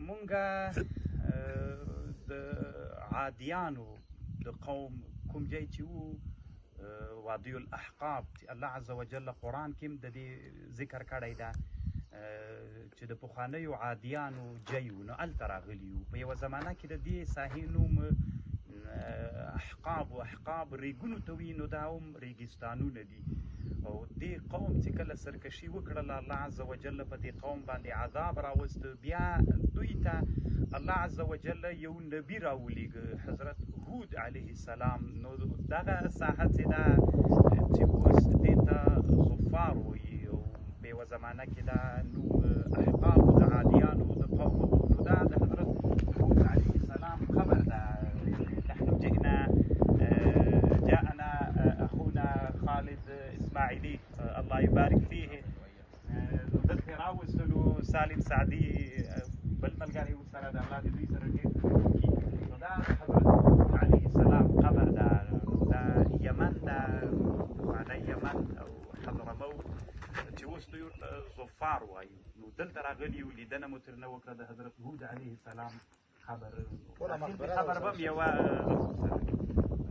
مونږه د عادیانو د قوم کوم ځای چې وو وادي الاحقاب چې الله عز وجل قرآن کې هم د دې ذکر کړی ده چې د پخوانیو عادیانو ځای وو نو هلته راغلي وو په یوه زمانه کې د دې ساحې نوم احقاب و احقاب ریګونو ته وي نو دا هم ریګستانونه دي او دې قوم چې کله سرکشي وکړله الله عز وجل په دې قوم باندې عذاب راوست بیا دوی ته الله عز وجل یو نبی راولیږه حضرت هود علیه السلام نو دغه ساحه چې ده چې اوس دې ته ظفار وایي او په یوه زمانه کې دا نوم احقابو د عادیانو د قوم نو دا د حضرت هود علیه السلام خبر ده نحن جاءنا اخونا خالد اسماعیلي الله يبارك فيه دلته راوستلو سالم سعدي بل ملګری ورسره د الله د دوی سره ډېر نو دا حضرت هود علیه السلام قبر ده دا یمن ده پخوانی یمن او حضرموت چې اوس دوی ورته ظفار وایي نو دلته راغلي یو لیدنه مو ترېنه وکړه د حضرت هود علیه السلام خبر به هم یوه